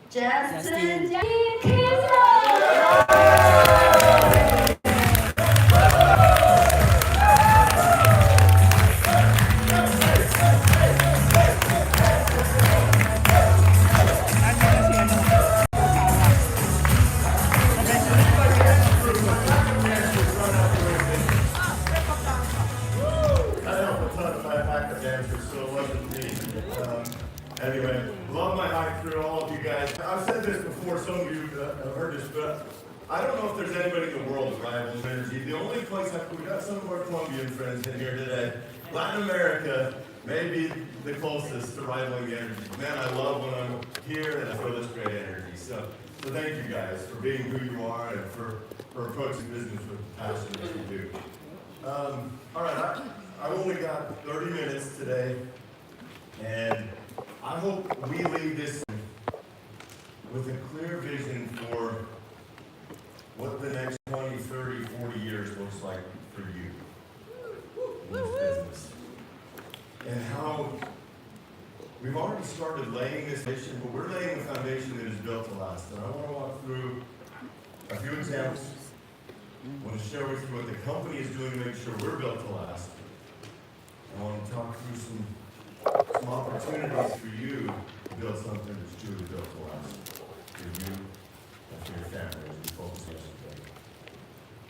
Justin. Anyway, love my hike through all of you guys. I've said this before, some of you have heard this, but I don't know if there's anybody in the world that rivals energy. The only place we got some of our Colombian friends in here today. Latin America may be the closest to rivaling the energy. Man, I love when I'm here and I feel this great energy. So thank you guys for being who you are and for approaching business with the passion that you do. All right, I've only got 30 minutes today, and I hope we leave this with a clear vision for what the next 20, 30, 40 years looks like for you in this business. And how we've already started laying this foundation, but we're laying a foundation that is built to last. And I want to walk through a few examples. I want to share with you what the company is doing to make sure we're built to last. I want to talk through some opportunities for you to build something that's truly built to last for you and for your family as we focus on something.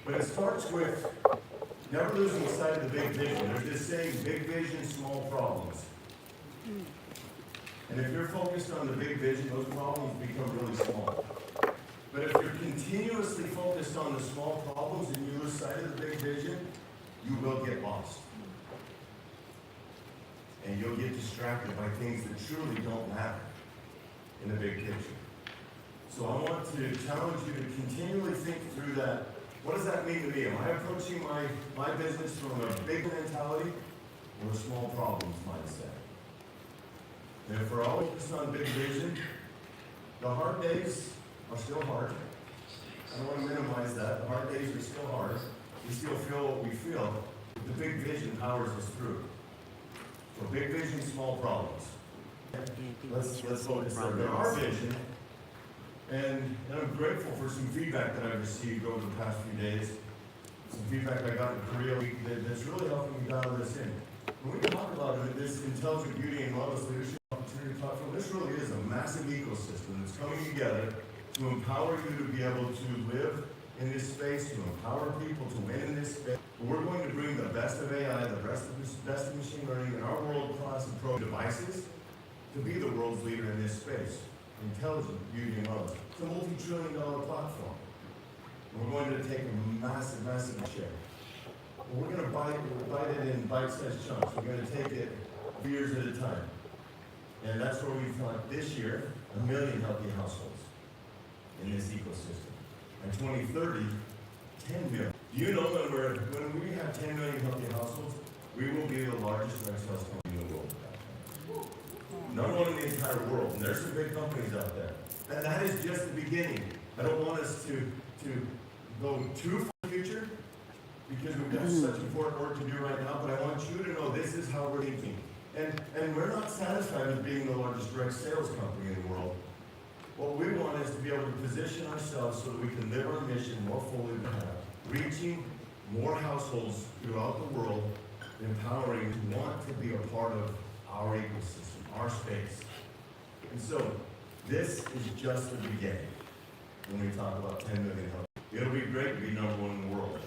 But it starts with never losing sight of the big vision. There's this saying, big vision, small problems. And if you're focused on the big vision, those problems become really small. But if you're continuously focused on the small problems and you lose sight of the big vision, you will get lost. And you'll get distracted by things that truly don't matter in the big picture. So I want to challenge you to continually think through that. What does that mean to me? Am I approaching my business from a big mentality or a small problems mindset? And if we're always focused on big vision, the hard days are still hard. I don't want to minimize that. The hard days are still hard. We still feel what we feel. But the big vision powers us through. So big vision, small problems. Let's focus there. But our vision, and I'm grateful for some feedback that I've received over the past few days. Some feedback I got in Korea that's really helping me dial this in. When we talk about this intelligent beauty and wellness leadership opportunity platform, this really is a massive ecosystem that's coming together to empower you to be able to live in this space, to empower people to win in this space. We're going to bring the best of AI, the best of machine learning, and our world-class approach devices to be the world's leader in this space. Intelligent beauty and wellness. It's a multi-trillion-dollar platform. And we're going to take a massive share. And we're going to bite it in bite-sized chunks. We're going to take it years at a time. And that's where we thought this year, 1 million healthy households in this ecosystem. By 2030, 10 million. Do you know that when we have 10 million healthy households, we will be the largest direct sales company in the world at that time. Number one in the entire world. And there's some big companies out there. And that is just the beginning. I don't want us to go too far in the future because we've got such important work to do right now, but I want you to know this is how we're thinking. And we're not satisfied with being the largest direct sales company in the world. What we want is to be able to position ourselves so that we can live our mission more fully than that, reaching more households throughout the world, empowering who want to be a part of our ecosystem, our space. And so, this is just the beginning when we talk about 10 million health. It'll be great to be number one in the world,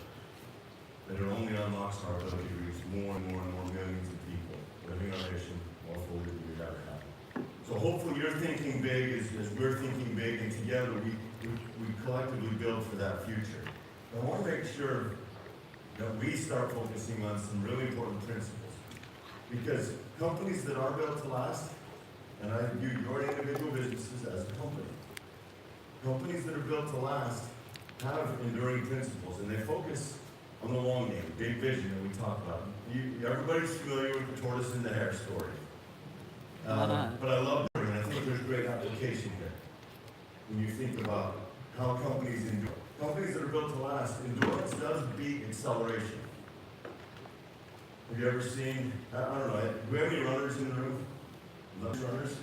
but it only unlocks our ability to reach more and more millions of people living our mission more fully than we've ever had. So hopefully you're thinking big as we're thinking big, and together we collectively build for that future. I want to make sure that we start focusing on some really important principles. Because companies that are built to last, and I view your individual businesses as a company. Companies that are built to last have enduring principles, and they focus on the long game, big vision that we talk about. Everybody's familiar with the tortoise and the hare story. But I love it, and I think there's great application here. When you think about how companies endure. Companies that are built to last, endurance does beat acceleration. Have you ever seen, I don't know, do we have any runners in the room? Love runners?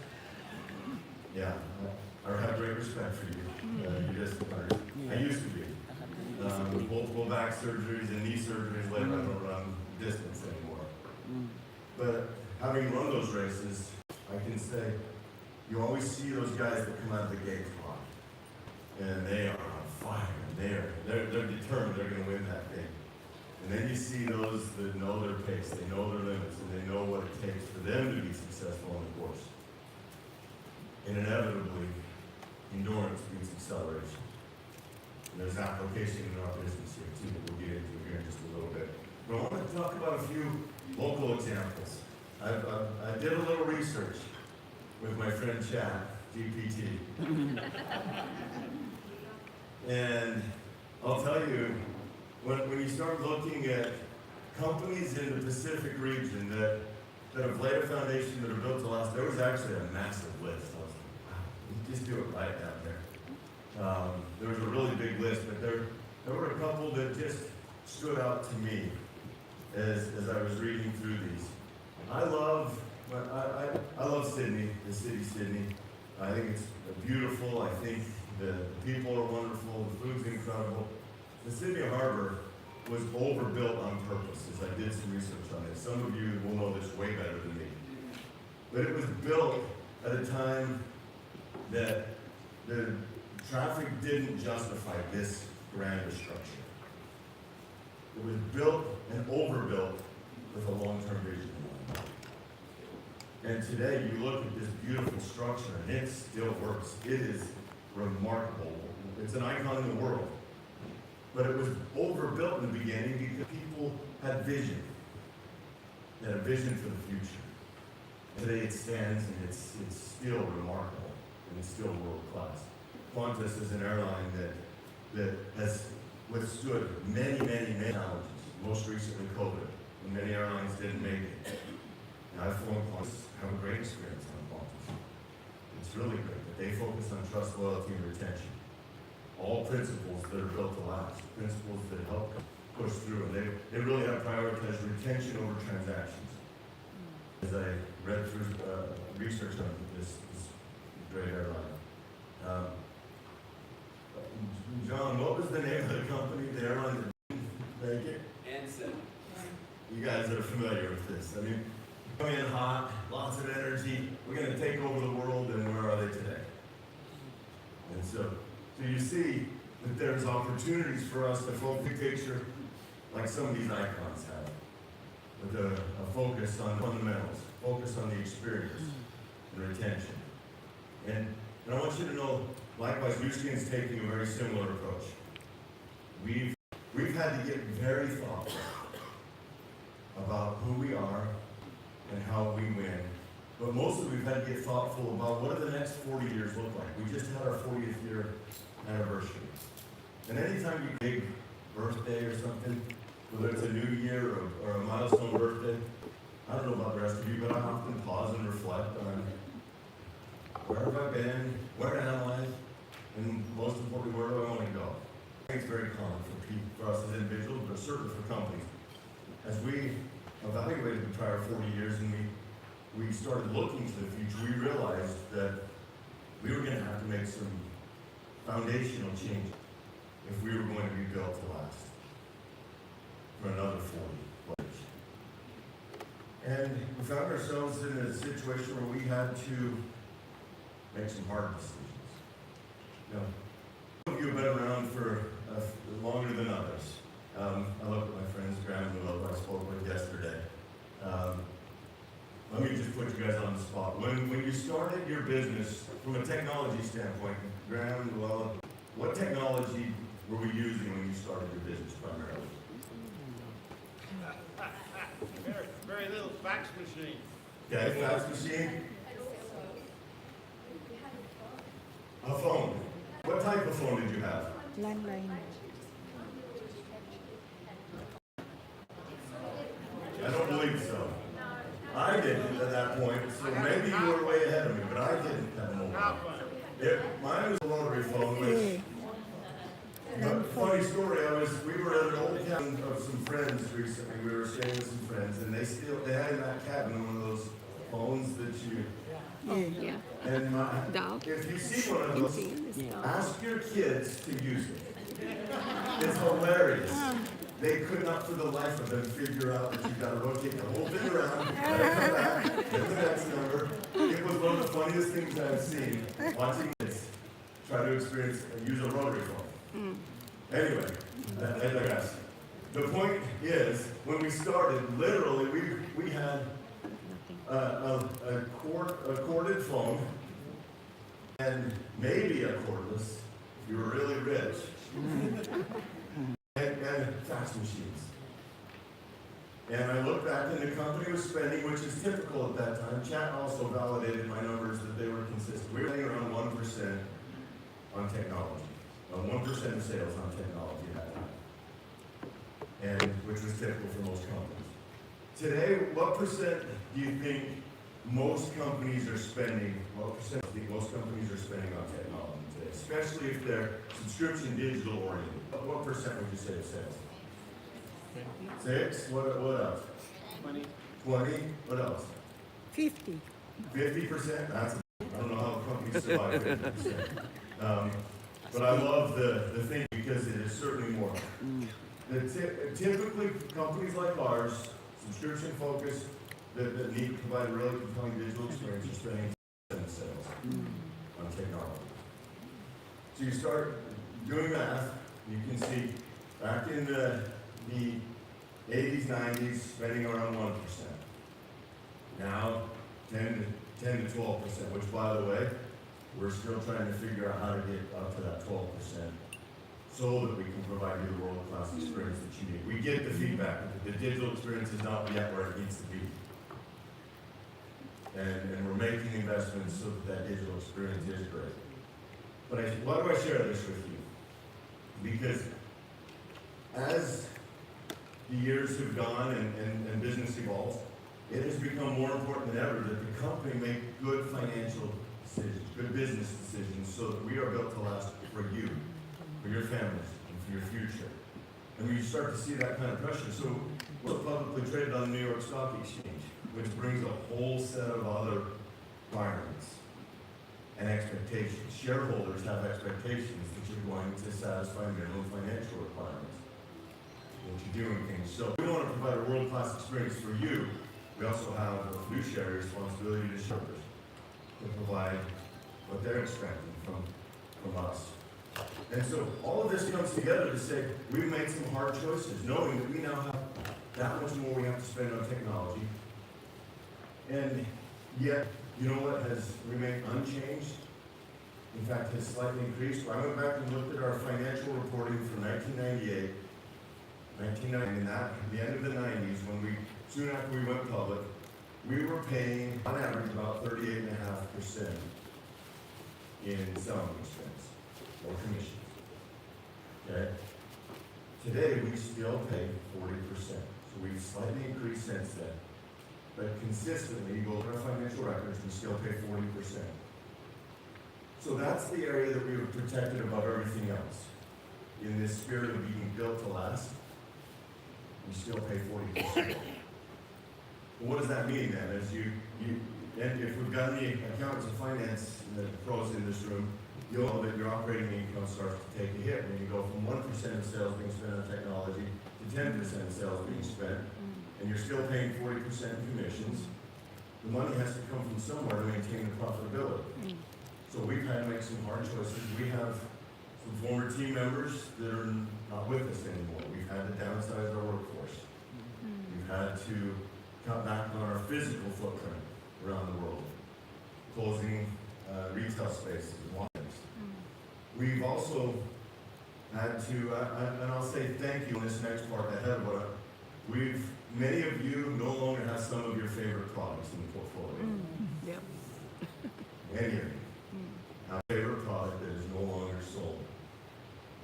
Yeah, I have great respect for you. You just are. I used to be. With multiple back surgeries and knee surgeries later, I don't run distance anymore. But having run those races, I can say you always see those guys that come out of the gate hot, and they are on fire. They're determined they're going to win that thing. And then you see those that know their pace, they know their limits, and they know what it takes for them to be successful on the course. And inevitably, endurance beats acceleration. And there's application in our business here too that we'll get into here in just a little bit. But I want to talk about a few local examples. I did a little research with my friend Chad, GPT. And I'll tell you, when you start looking at companies in the Pacific region that have laid a foundation that are built to last, there was actually a massive list. I was like, wow, you just do it right down there. There was a really big list, but there were a couple that just stood out to me as I was reading through these. I love Sydney, the city Sydney. I think it's beautiful. I think the people are wonderful. The food's incredible. The Sydney Harbor was overbuilt on purpose, as I did some research on it. Some of you will know this way better than me. But it was built at a time that the traffic didn't justify this grander structure. It was built and overbuilt with a long-term vision in mind. And today, you look at this beautiful structure, and it still works. It is remarkable. It's an icon in the world. But it was overbuilt in the beginning because people had vision. They had a vision for the future. Today it stands, and it's still remarkable, and it's still world-class. Qantas is an airline that has withstood many challenges, most recently COVID, when many airlines didn't make it. And I've flown Qantas, have a great experience on Qantas. It's really great, but they focus on trust, loyalty, and retention. All principles that are built to last, principles that help push through, and they really have prioritized retention over transactions. As I read through research on this great airline. John, what was the name of the company, the airline that didn't make it? Anson. You guys are familiar with this. I mean, coming in hot, lots of energy, we're going to take over the world, and where are they today? And so you see that there's opportunities for us to focus the picture like some of these icons have, with a focus on fundamentals, focus on the experience and retention. And I want you to know, likewise, Nu Skin's taking a very similar approach. We've had to get very thoughtful about who we are and how we win. But mostly we've had to get thoughtful about what do the next 40 years look like. We just had our 40th year anniversary. And anytime you big birthday or something, whether it's a new year or a milestone birthday, I don't know about the rest of you, but I often pause and reflect on where have I been, where am I, and most importantly, where do I want to go? I think it's very common for us as individuals, but certainly for companies. As we evaluated the prior 40 years and we started looking to the future, we realized that we were going to have to make some foundational changes if we were going to be built to last for another 40 years. And we found ourselves in a situation where we had to make some hard decisions. You know, some of you have been around for longer than others. I look at my friends, Graham and Will, who I spoke with yesterday. Let me just put you guys on the spot. When you started your business, from a technology standpoint, Graham and Will, what technology were we using when you started your business primarily? Very little fax machine. Okay, fax machine? A phone. What type of phone did you have? Landline. I don't believe so. I didn't at that point, so maybe you were way ahead of me, but I didn't have a mobile. Mine was a rotary phone, which, but funny story, we were at an old cabin of some friends recently. We were staying with some friends, and they had in that cabin one of those phones that you, And Dog. if you see one of those, Seeing this dog. ask your kids to use it. It's hilarious. They could not for the life of them figure out that you've got to rotate the whole thing around, let it come back, get the next number. It was one of the funniest things I've seen watching kids try to experience and use a rotary phone. Anyway, I digress. The point is, when we started, literally, we had a corded phone and maybe a cordless, if you were really rich, and fax machines. And I looked back and the company was spending, which is typical at that time. Chat also validated my numbers that they were consistent. We were spending around 1% on technology, 1% of sales on technology at that time, and which was typical for most companies. Today, what percent do you think most companies are spending? What percent do you think most companies are spending on technology today, especially if they're subscription digital oriented? What percent would you say of sales? 6. What else? 20. 20. What else? 50. 50%. That's. I don't know how companies survive 50%. But I love the thing because it is certainly more. Typically, companies like ours, subscription focused, that need to provide a really compelling digital experience, are spending 10% of sales on technology. So you start doing math, you can see back in the 80s, 90s, spending around 1%. Now, 10 to 12%, which by the way, we're still trying to figure out how to get up to that 12% so that we can provide you the world-class experience that you need. We get the feedback that the digital experience is not yet where it needs to be. And we're making investments so that digital experience is great. But why do I share this with you? Because as the years have gone and business evolves, it has become more important than ever that the company make good financial decisions, good business decisions, so that we are built to last for you, for your families, and for your future. And we start to see that kind of pressure. So we're publicly traded on the New York Stock Exchange, which brings a whole set of other requirements and expectations. Shareholders have expectations that you're going to satisfy minimum financial requirements, that you're doing things. So we want to provide a world-class experience for you. We also have a fiduciary responsibility to shareholders to provide what they're expecting from us. And so all of this comes together to say we've made some hard choices, knowing that we now have that much more we have to spend on technology. And yet, you know what has remained unchanged? In fact, has slightly increased. I went back and looked at our financial reporting from 1998, and at the end of the 90s, soon after we went public, we were paying, on average, about 38.5% in selling expense or commissions. Okay? Today, we still pay 40%. So we've slightly increased since then. But consistently, you go to our financial records, we still pay 40%. So that's the area that we were protected above everything else. In this spirit of being built to last, we still pay 40%. Well, what does that mean then? And if we've got any accountants and finance pros in this room, you'll know that your operating income starts to take a hit when you go from 1% of sales being spent on technology to 10% of sales being spent, and you're still paying 40% in commissions. The money has to come from somewhere to maintain the profitability. So we've had to make some hard choices. We have some former team members that are not with us anymore. We've had to downsize our workforce. We've had to cut back on our physical footprint around the world, closing retail spaces and lines. We've also had to, and I'll say thank you on this next part ahead of what many of you no longer have some of your favorite products in the portfolio. Yep. Many of you have a favorite product that is no longer sold.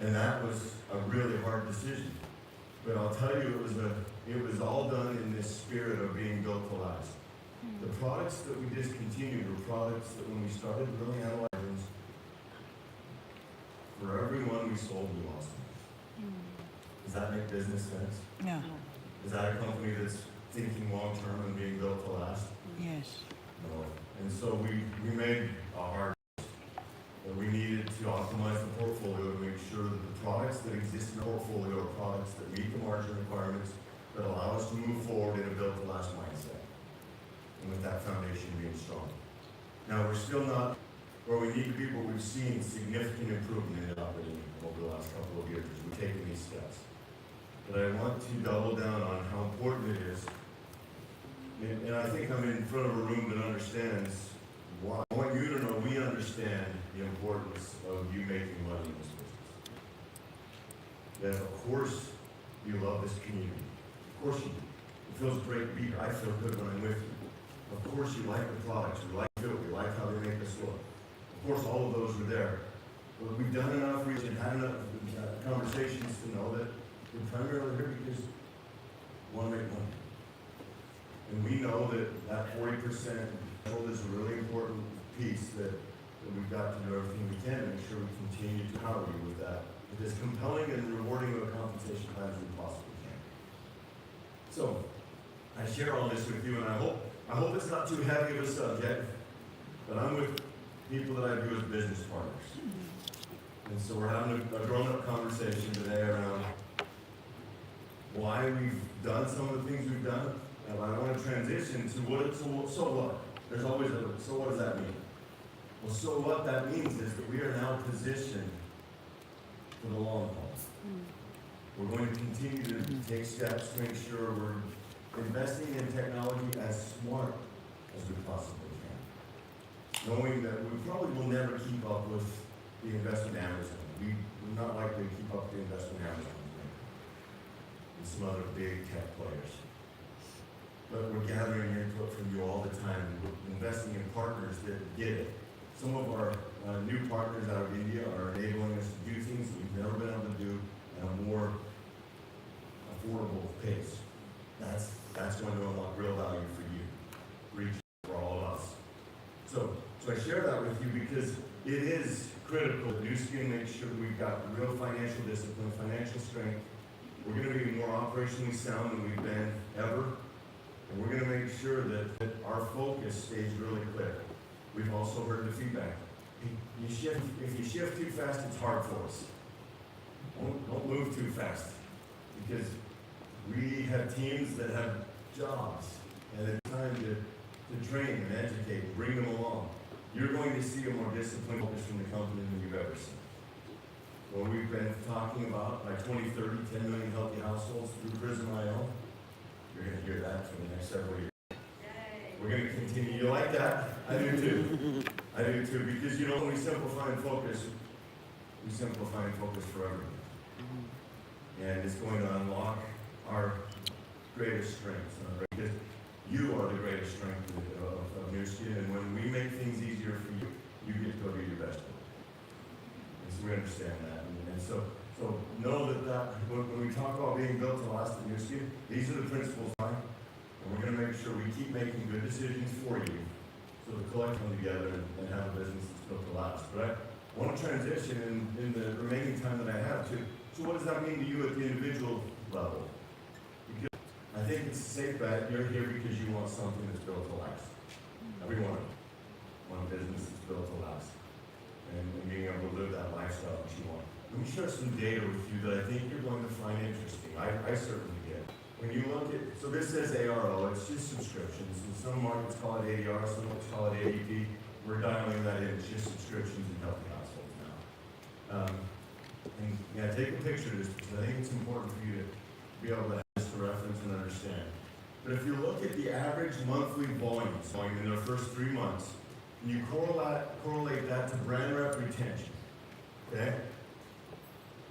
And that was a really hard decision. But I'll tell you, it was all done in this spirit of being built to last. The products that we discontinued were products that when we started really analyzing, for every one we sold, we lost them. Does that make business sense? No. Is that a company that's thinking long term and being built to last? Yes. No. And so we made a hard that we needed to optimize the portfolio to make sure that the products that exist in the portfolio are products that meet the margin requirements that allow us to move forward in a built-to-last mindset. And with that foundation being strong. Now, we're still not where we need to be, but we've seen significant improvement in operating over the last couple of years. We've taken these steps. But I want to double down on how important it is. And I think I'm in front of a room that understands why. I want you to know we understand the importance of you making money in this business. That of course you love this community. Of course you do. It feels great to be here. I feel good when I'm with you. Of course you like the products. You like it. You like how they make us look. Of course all of those are there. But we've done enough research and had enough conversations to know that we're primarily here because we want to make money. And we know that 40% is a really important piece that we've got to do everything we can to make sure we continue to power you with that, with as compelling and rewarding of a compensation plan as we possibly can. So, I share all this with you, and I hope it's not too heavy of a subject, but I'm with people that I view as business partners. And so we're having a grown-up conversation today around why we've done some of the things we've done. And I want to transition to so what? There's always a, so what does that mean? Well, so what that means is that we are now positioned for the long haul. We're going to continue to take steps to make sure we're investing in technology as smart as we possibly can. Knowing that we probably will never keep up with the investment Amazon. We're not likely to keep up with the investment Amazon and some other big tech players. But we're gathering input from you all the time. We're investing in partners that get it. Some of our new partners out of India are enabling us to do things that we've never been able to do at a more affordable pace. That's going to unlock real value for you, reach for all of us. So I share that with you because it is critical that Nu Skin makes sure we've got real financial discipline, financial strength. We're going to be more operationally sound than we've been ever. And we're going to make sure that our focus stays really clear. We've also heard the feedback. If you shift too fast, it's hard for us. Don't move too fast. Because we have teams that have jobs and it's time to train and educate and bring them along. You're going to see a more disciplined focus from the company than you've ever seen. Well, we've been talking about by 2030, 10 million healthy households through Prism.io. You're going to hear that for the next several years. Yay. We're going to continue. You like that? I do too. I do too, because when we simplify and focus for everyone. And it's going to unlock our greatest strengths. Because you are the greatest strength of Nu Skin, and when we make things easier for you, you get to go do your best work. And so we understand that. And so know that when we talk about being built to last at Nu Skin, these are the principles behind it. And we're going to make sure we keep making good decisions for you so the collect come together and have a business that's built to last. But I want to transition in the remaining time that I have to, so what does that mean to you at the individual level? Because I think it's a safe bet you're here because you want something that's built to last. Every one of you want a business that's built to last. And being able to live that lifestyle that you want. Let me share some data with you that I think you're going to find interesting. I certainly did. When you look at, so this says ARO, it's just subscriptions. And some markets call it ADR, some markets call it ADP. We're dialing that in, it's just subscriptions and healthy households now. And yeah, take a picture of this because I think it's important for you to be able to have this to reference and understand. But if you look at the average monthly volume in their first 3 months, and you correlate that to brand rep retention, okay?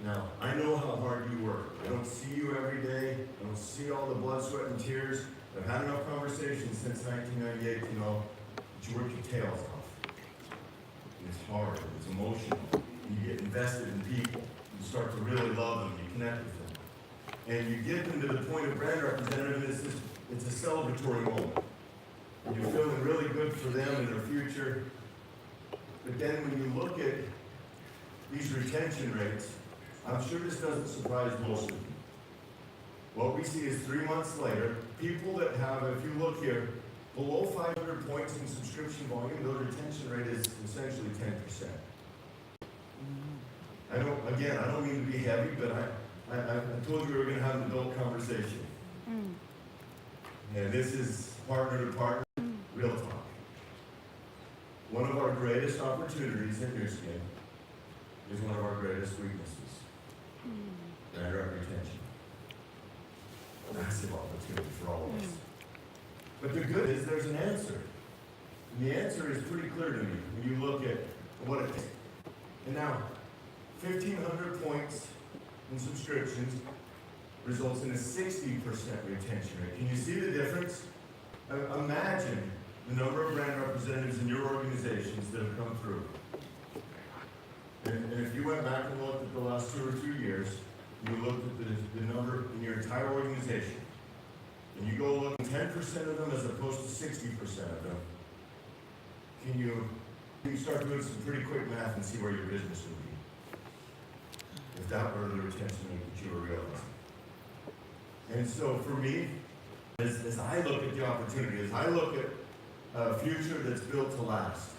Now, I know how hard you work. I don't see you every day. I don't see all the blood, sweat, and tears. I've had enough conversations since 1998 to know that you work your tails off. And it's hard, it's emotional. And you get invested in people. You start to really love them, you connect with them. And you get them to the point of brand representative, and it's a celebratory moment. And you're feeling really good for them and their future. But then when you look at these retention rates, I'm sure this doesn't surprise most of you. What we see is 3 months later, people that have, if you look here, below 500 points in subscription volume, the retention rate is essentially 10%. I don't mean to be heavy, but I told you we were going to have an adult conversation. And this is partner to partner, real talk. One of our greatest opportunities in Nu Skin is one of our greatest weaknesses. Brand rep retention. Massive opportunity for all of us. But the good is there's an answer. And the answer is pretty clear to me when you look at what it takes. And now, 1,500 points in subscriptions results in a 60% retention rate. Can you see the difference? Imagine the number of brand representatives in your organizations that have come through. And if you went back and looked at the last 2 or 3 years, you looked at the number in your entire organization, and you go look at 10% of them as opposed to 60% of them, can you start doing some pretty quick math and see where your business would be? If that were the retention rate that you were realizing. And so for me, as I look at the opportunity, as I look at a future that's built to last,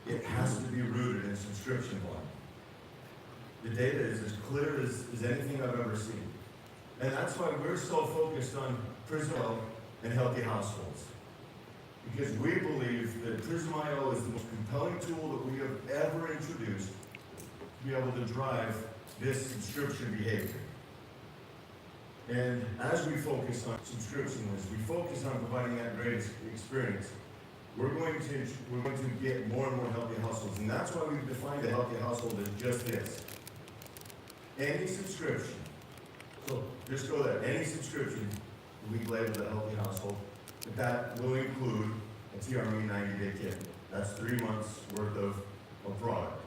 it has to be rooted in subscription volume. The data is as clear as anything I've ever seen. And that's why we're so focused on Prism and healthy households. Because we believe that Prism.io is the most compelling tool that we have ever introduced to be able to drive this subscription behavior. And as we focus on subscription, as we focus on providing that great experience, we're going to get more and more healthy households. And that's why we've defined a healthy household as just this. Any subscription. So just go there. Any subscription, we've labeled a healthy household. But that will include a TRME 90-day kit. That's 3 months worth of product.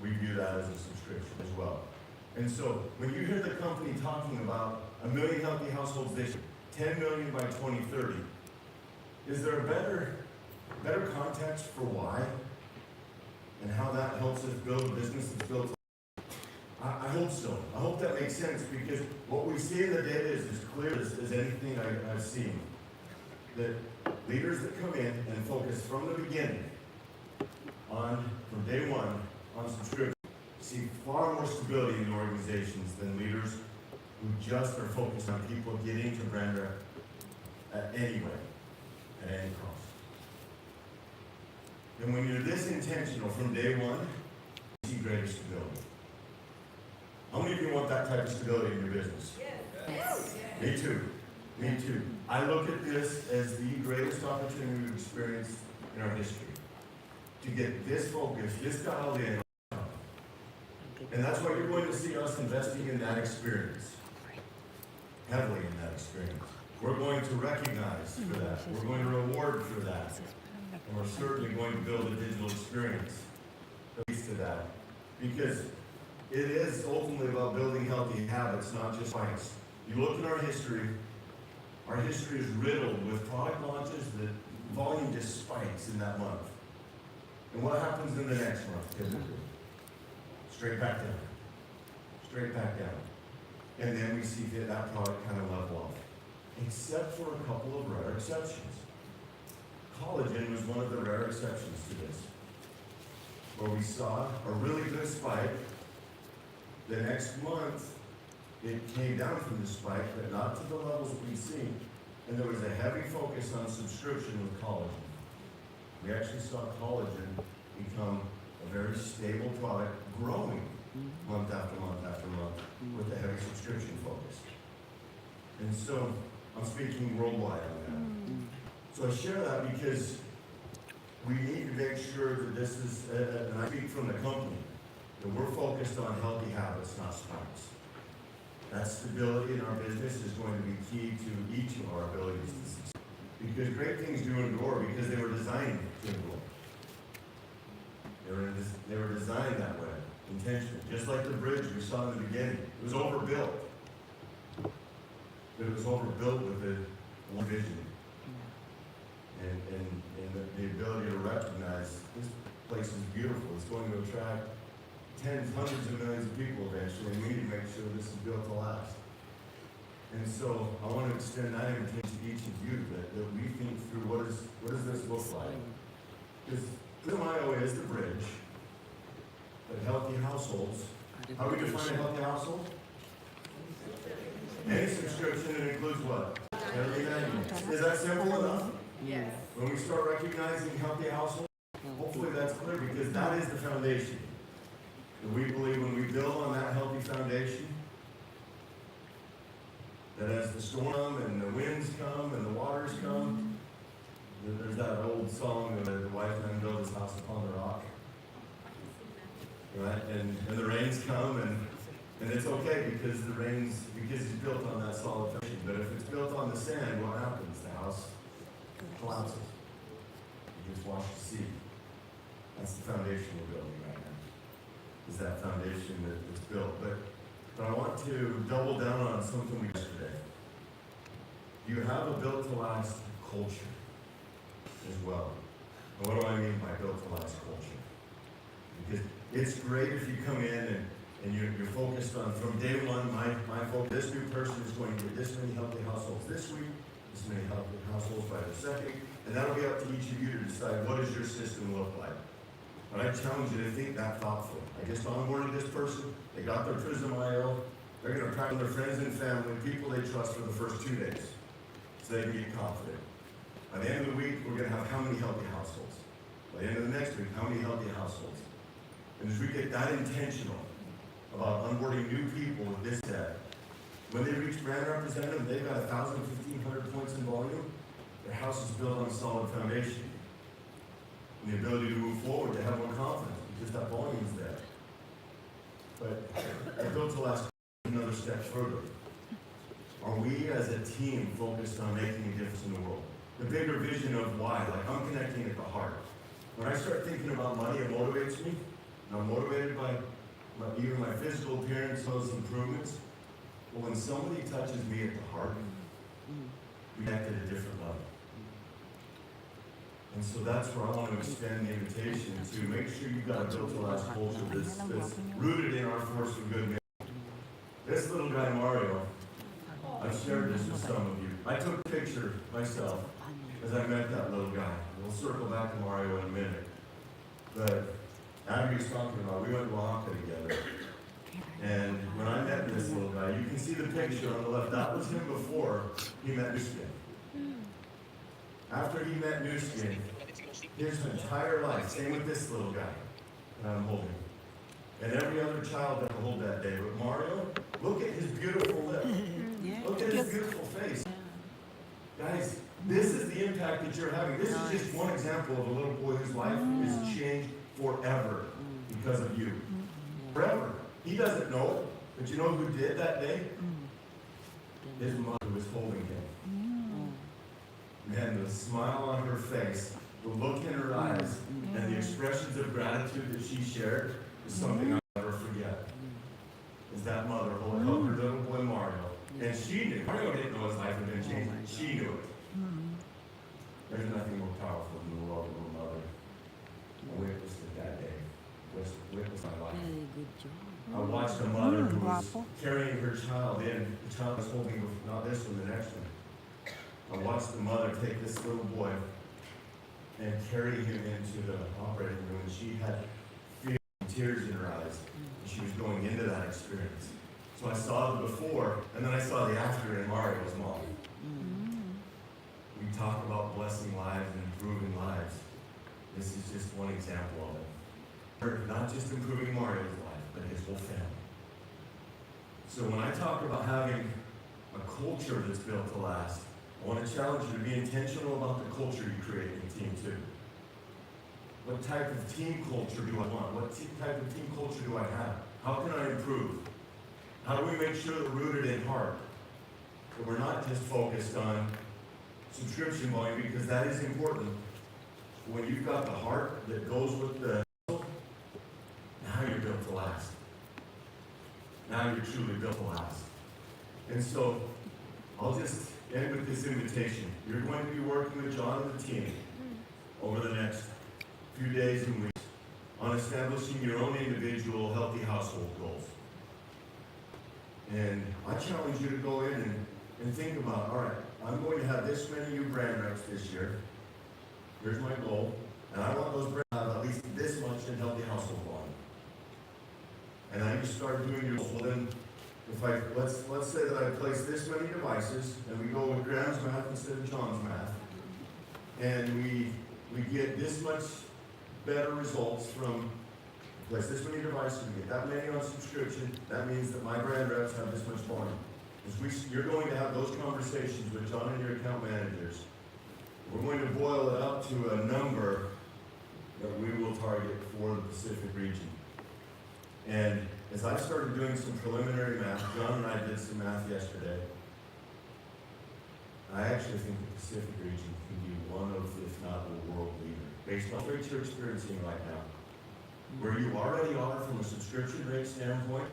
We view that as a subscription as well. And so when you hear the company talking about 1 million healthy households this year, 10 million by 2030, is there a better context for why and how that helps us build a business that's built? I hope so. I hope that makes sense, because what we see in the data is as clear as anything I've seen. That leaders that come in and focus from the beginning from day one, on subscription, see far more stability in organizations than leaders who just are focused on people getting to brand rep anyway, at any cost. And when you're this intentional from day one, you see greater stability. How many of you want that type of stability in your business? Yes. Me too. Me too. I look at this as the greatest opportunity we've experienced in our history. To get this focused, this dialed in. And that's why you're going to see us investing in that experience. Heavily in that experience. We're going to recognize for that. We're going to reward for that. And we're certainly going to build a digital experience that leads to that. Because it is ultimately about building healthy habits, not just science. You look at our history is riddled with product launches that volume just spikes in that month. And what happens in the next month, typically? Straight back down. Straight back down. And then we see that product kind of level off. Except for a couple of rare exceptions. Collagen was one of the rare exceptions to this, where we saw a really good spike. The next month, it came down from the spike, but not to the levels that we'd seen. And there was a heavy focus on subscription with collagen. We actually saw collagen become a very stable product, growing month after month after month with a heavy subscription focus. And so, I'm speaking worldwide on that. So I share that because we need to make sure that this is, and I speak from the company, that we're focused on healthy habits, not spikes. That stability in our business is going to be key to each of our abilities to succeed. Because great things do endure because they were designed to endure. They were designed that way, intentionally. Just like the bridge we saw in the beginning. It was overbuilt. But it was overbuilt with one vision. And the ability to recognize this place is beautiful. It's going to attract tens, hundreds of millions of people eventually, and we need to make sure this is built to last. And so I want to extend that invitation to each of you that we think through what does this look like? Because Prism.io is the bridge, but healthy households, how do we define a healthy household? Any subscription that includes what? Everything. Is that simple enough? Yes. When we start recognizing healthy households, hopefully that's clear because that is the foundation. And we believe when we build on that healthy foundation, that as the storm and the winds come and the waters come, there's that old song, the wise man built his house upon the rock. Right? And the rains come and it's okay because it's built on that solid foundation. But if it's built on the sand, what happens? The house collapses. You just watch the sea. That's the foundation we're building right now. Is that foundation that's built. But I want to double down on something we did yesterday. You have a built-to-last culture as well. And what do I mean by built-to-last culture? Because it's great if you come in and you're focused on, from day one, my focus, this new person is going to get this many healthy households this week, this many healthy households by the second, and that'll be up to each of you to decide what does your system look like. But I challenge you to think that thoughtfully. I just onboarded this person, they got their Prism.io, they're going to practice their friends and family, people they trust for the first 2 days, so they can get confident. By the end of the week, we're going to have how many healthy households? By the end of the next week, how many healthy households? And as we get that intentional about onboarding new people with this set, when they reach brand representative, they've got 1,000, 1,500 points in volume. Their house is built on a solid foundation. And the ability to move forward, to have more confidence, because that volume is there. But I built to last another step further. Are we as a team focused on making a difference in the world? The bigger vision of why, like I'm connecting at the heart. When I start thinking about money, it motivates me. And I'm motivated by even my physical appearance, those improvements. But when somebody touches me at the heart, we connect at a different level. And so that's where I want to extend the invitation to make sure you've got a built-to-last culture that's rooted in our force for good. This little guy, Mario, I've shared this with some of you. I took a picture myself as I met that little guy. We'll circle back to Mario in a minute. But Abby's talking about, we went to Oaxaca together. And when I met this little guy, you can see the picture on the left. That was him before he met Nu Skin. After he met Nu Skin, his entire life, same with this little guy that I'm holding. And every other child that I hold that day. But Mario, look at his beautiful lip. Look at his beautiful face. Guys, this is the impact that you're having. This is just one example of a little boy whose life is changed forever because of you. Forever. He doesn't know it, but you know who did that day? His mother was holding him. Man, the smile on her face, the look in her eyes, and the expressions of gratitude that she shared is something I'll never forget. Is that mother held her little boy Mario. And she knew. Mario didn't know his life had been changed. She knew it. There's nothing more powerful than the love of a mother. I witnessed it that day. Witnessed my life. I watched a mother who was carrying her child in. The child was holding, not this one, the next one. I watched the mother take this little boy and carry him into the operating room. And she had fear and tears in her eyes. And she was going into that experience. So I saw the before, and then I saw the after in Mario's mom. We talk about blessing lives and improving lives. This is just one example of it. Not just improving Mario's life, but his whole family. So when I talk about having a culture that's built to last, I want to challenge you to be intentional about the culture you create in Team 2. What type of team culture do I want? What type of team culture do I have? How can I improve? How do we make sure that we're rooted in heart? That we're not just focused on subscription volume, because that is important. When you've got the heart that goes with the now you're built to last. Now you're truly built to last. And so I'll just end with this invitation. You're going to be working with John and the team over the next few days and weeks on establishing your own individual healthy household goals. And I challenge you to go in and think about, all right, I'm going to have this many new brand reps this year. Here's my goal. And I want those brands to have at least this much in healthy household volume. And then you start doing your goals. Well then, if let's say that I place this many devices, and we go with Graham's math instead of John's math, and we get this much better results from place this many devices, we get that many on subscription, that means that my brand reps have this much volume. You're going to have those conversations with John and your account managers. We're going to boil it up to a number that we will target for the Pacific region. And as I started doing some preliminary math, John and I did some math yesterday, I actually think the Pacific region can be one of, if not the world leader, based on what you're experiencing right now. Where you already are from a subscription rate standpoint,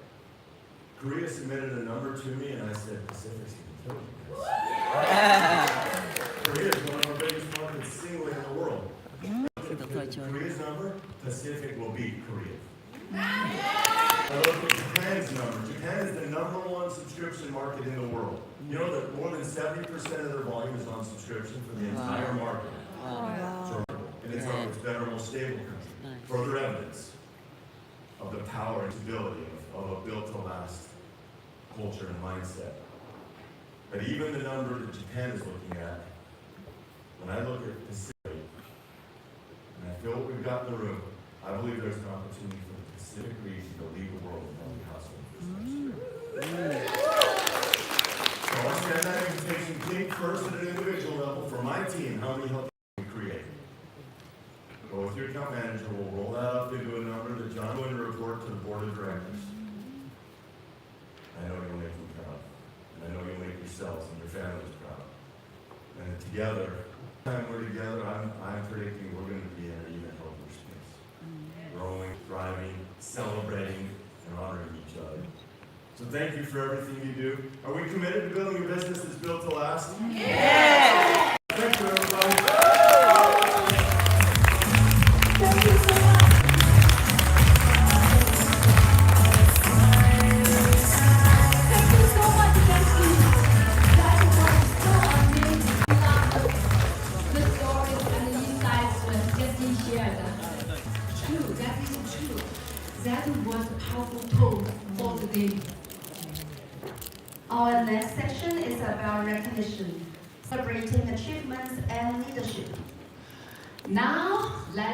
Korea submitted a number to me, and I said, Pacific's going to kill you guys. Korea is one of our biggest markets singly in the world. Korea's number, Pacific will beat Korea. I look at Japan's number. Japan is the #1 subscription market in the world. You know that more than 70% of their volume is on subscription for the entire market. And it's better, more stable country. Further evidence of the power and stability of a built-to-last culture and mindset. But even the number that Japan is looking at, when I look at Pacific, and I feel what we've got in the room, I believe there's an opportunity for the Pacific region to lead the world in healthy household business. So I'll stand that invitation clean first at an individual level for my team, how many healthy we create. Go with your account manager, we'll roll that up into a number that John will report to the board of directors. I know you'll make them proud. And I know you'll make yourselves and your families proud. And together, time we're together, I'm predicting we're going to be in an even healthier space. Growing, thriving, celebrating, and honoring each other. So thank you for everything you do. Are we committed to building a business that's built to last? Yeah! Thank you, everybody. Thank you so much. Thank you so much, Jesse. That was so amazing. The stories and the insights that Jesse shared. True, that is true. That was a powerful tool for the day. Our next section is about recognition, celebrating achievements and leadership. Now, let's